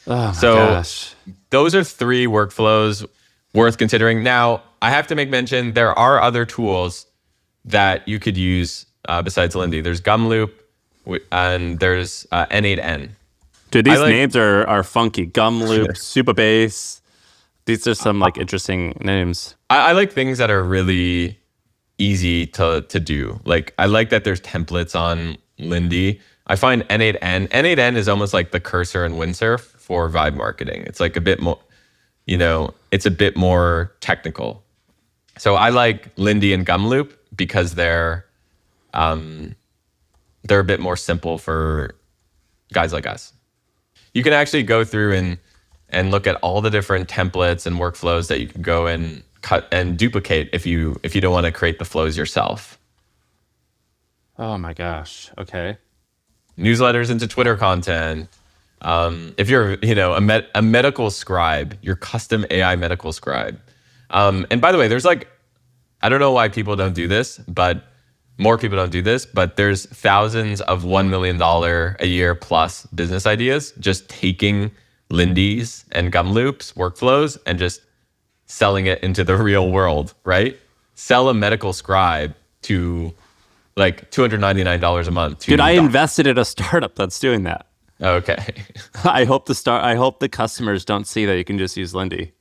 S2: Oh my gosh.
S1: Those are 3 workflows worth considering. Now, I have to make mention, there are other tools that you could use besides Lindy. There's Gumloop and there's N8N.
S2: Dude, these names are funky. Gumloop, Supabase. These are some interesting names.
S1: I like things that are really easy to do. Like I like that there's templates on Lindy. I find N8N is almost like the Cursor and Windsurf for vibe marketing. It's like a bit more, it's a bit more technical. So I like Lindy and Gumloop because they're a bit more simple for guys like us. You can actually go through and look at all the different templates and workflows that you can go and cut and duplicate if you don't want to create the flows yourself.
S2: Oh my gosh. Okay.
S1: Newsletters into Twitter content. If you're a medical scribe, your custom AI medical scribe. And by the way, there's I don't know why people don't do this, but more people don't do this, but there's thousands of $1 million a year plus business ideas just taking Lindy's and Gumloop's workflows and just selling it into the real world, right? Sell a medical scribe to like $299 a month.
S2: Dude, I invested in a startup that's doing that.
S1: Okay.
S2: I hope the customers don't see that you can just use Lindy.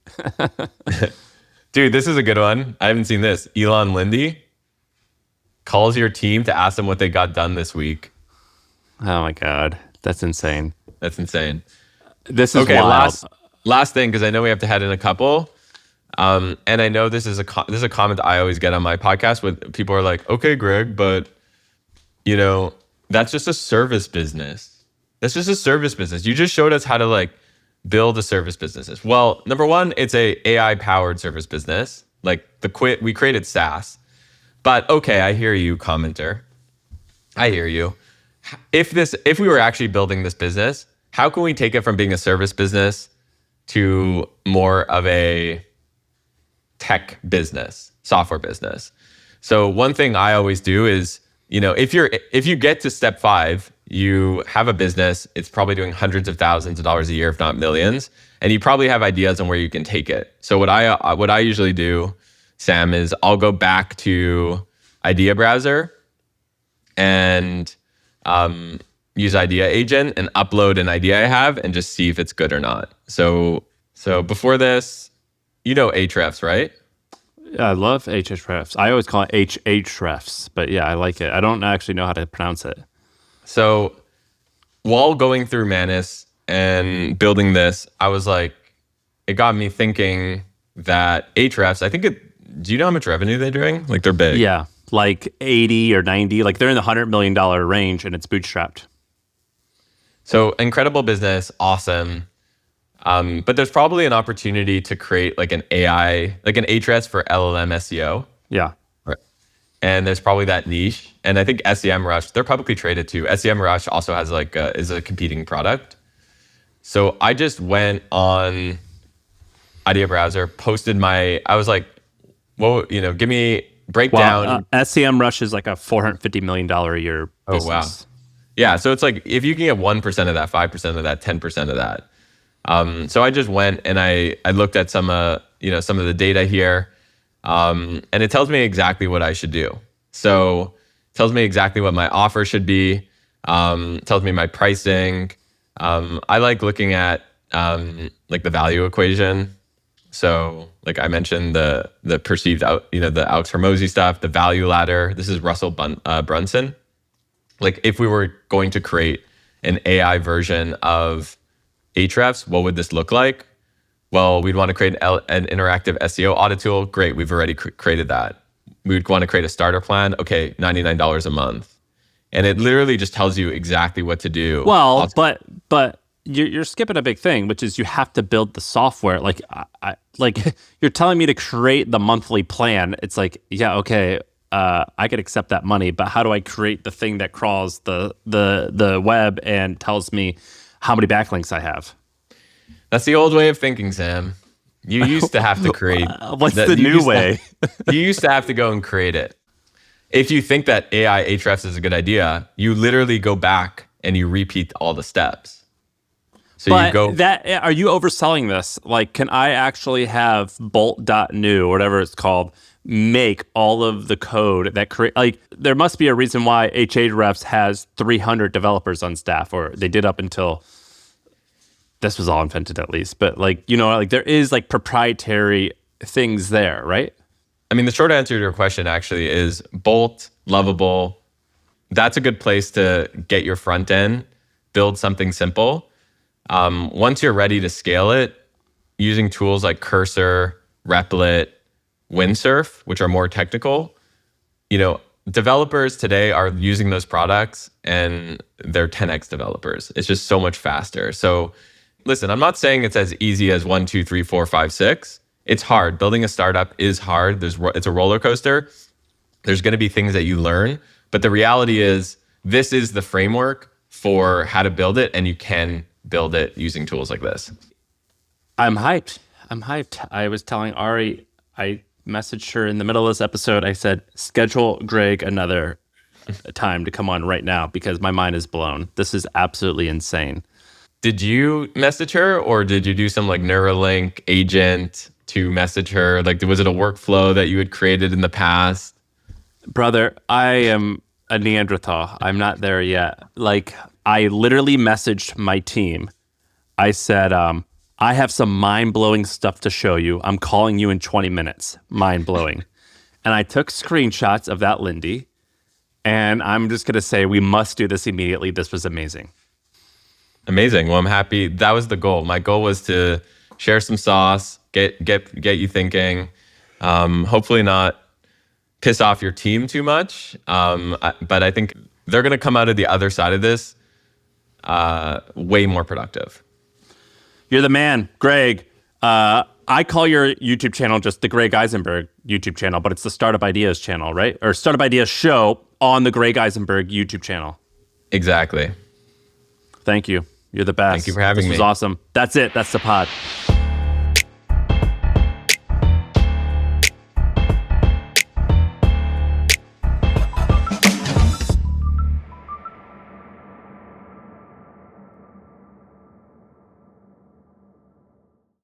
S1: Dude, this is a good one. I haven't seen this. Elon Lindy calls your team to ask them what they got done this week.
S2: Oh my God. That's insane.
S1: That's insane.
S2: This is okay, wild.
S1: Last thing, because I know we have to head in a couple. And I know this is a comment I always get on my podcast with people are like, okay, Greg, but that's just a service business. That's just a service business. You just showed us how to build a service business? Well, number one, it's a AI powered service business. Like we created SaaS. But okay, I hear you, commenter. I hear you. If we were actually building this business, how can we take it from being a service business to more of a tech business, software business? So one thing I always do is, if you get to step 5, you have a business, it's probably doing hundreds of thousands of dollars a year, if not millions, and you probably have ideas on where you can take it. So what I usually do, Sam, is I'll go back to Idea Browser and use Idea Agent and upload an idea I have and just see if it's good or not. So before this, Ahrefs, right?
S2: Yeah, I love Ahrefs. I always call it Ahrefs, but yeah, I like it. I don't actually know how to pronounce it.
S1: So while going through Manus and building this, I was like, it got me thinking that Ahrefs, do you know how much revenue they're doing? Like they're big.
S2: Yeah, like 80 or 90, like they're in the $100 million range and it's bootstrapped.
S1: So incredible business, awesome. But there's probably an opportunity to create like an AI, like an Ahrefs for LLM SEO.
S2: Yeah.
S1: Right. And there's probably that niche. And I think SEMrush, they're publicly traded too. SEMrush also has is a competing product. So I just went on Idea Browser, I was like, well, give me breakdown.
S2: SEMrush is like a $450 million a year business.
S1: Oh, wow. Yeah. So it's like, if you can get 1% of that, 5% of that, 10% of that. So I just went and I looked at some of the data here, and it tells me exactly what I should do. So it tells me exactly what my offer should be, tells me my pricing. I like looking at like the value equation. So like I mentioned the perceived the Alex Hormozy stuff, the value ladder. This is Russell Brunson. Like if we were going to create an AI version of Ahrefs, what would this look like? Well, we'd want to create an interactive SEO audit tool. Great, we've already created that. We'd want to create a starter plan. Okay, $99 a month. And it literally just tells you exactly what to do.
S2: Well, but you're skipping a big thing, which is you have to build the software. Like, like you're telling me to create the monthly plan. It's like, yeah, okay, I could accept that money, but how do I create the thing that crawls the web and tells me how many backlinks I have?
S1: That's the old way of thinking, Sam. You used to have to create.
S2: What's the new way?
S1: You used to have to go and create it. If you think that AI Ahrefs is a good idea, you literally go back and you repeat all the steps. So
S2: but
S1: you go.
S2: Are you overselling this? Like, can I actually have bolt.new or whatever it's called make all of the code that create? Like, there must be a reason why Ahrefs has 300 developers on staff, or they did up until this was all invented at least. But like, like there is like proprietary things there, right?
S1: I mean, the short answer to your question actually is Bolt, Lovable. That's a good place to get your front end, build something simple. Once you're ready to scale it, using tools like Cursor, Replit, Windsurf, which are more technical, developers today are using those products and they're 10x developers. It's just so much faster. So listen, I'm not saying it's as easy as 1, 2, 3, 4, 5, 6. It's hard. Building a startup is hard. It's a roller coaster. There's going to be things that you learn, but the reality is this is the framework for how to build it, and you can build it using tools like this.
S2: I'm hyped. I was telling Arie, I messaged her in the middle of this episode. I said, schedule Greg another time to come on right now because my mind is blown. This is absolutely insane.
S1: Did you message her, or did you do some like Neuralink agent to message her? Like, was it a workflow that you had created in the past?
S2: Brother, I am a Neanderthal. I'm not there yet. Like, I literally messaged my team. I said, I have some mind-blowing stuff to show you. I'm calling you in 20 minutes. Mind-blowing. And I took screenshots of that Lindy, and I'm just going to say we must do this immediately. This was amazing.
S1: Amazing. Well, I'm happy. That was the goal. My goal was to share some sauce, get you thinking. Hopefully not piss off your team too much. But I think they're going to come out of the other side of this way more productive.
S2: You're the man, Greg. I call your YouTube channel just the Greg Eisenberg YouTube channel, but it's the Startup Ideas channel, right? Or Startup Ideas show on the Greg Eisenberg YouTube channel.
S1: Exactly.
S2: Thank you. You're the best.
S1: Thank you for having me.
S2: This was awesome. That's it. That's the pod.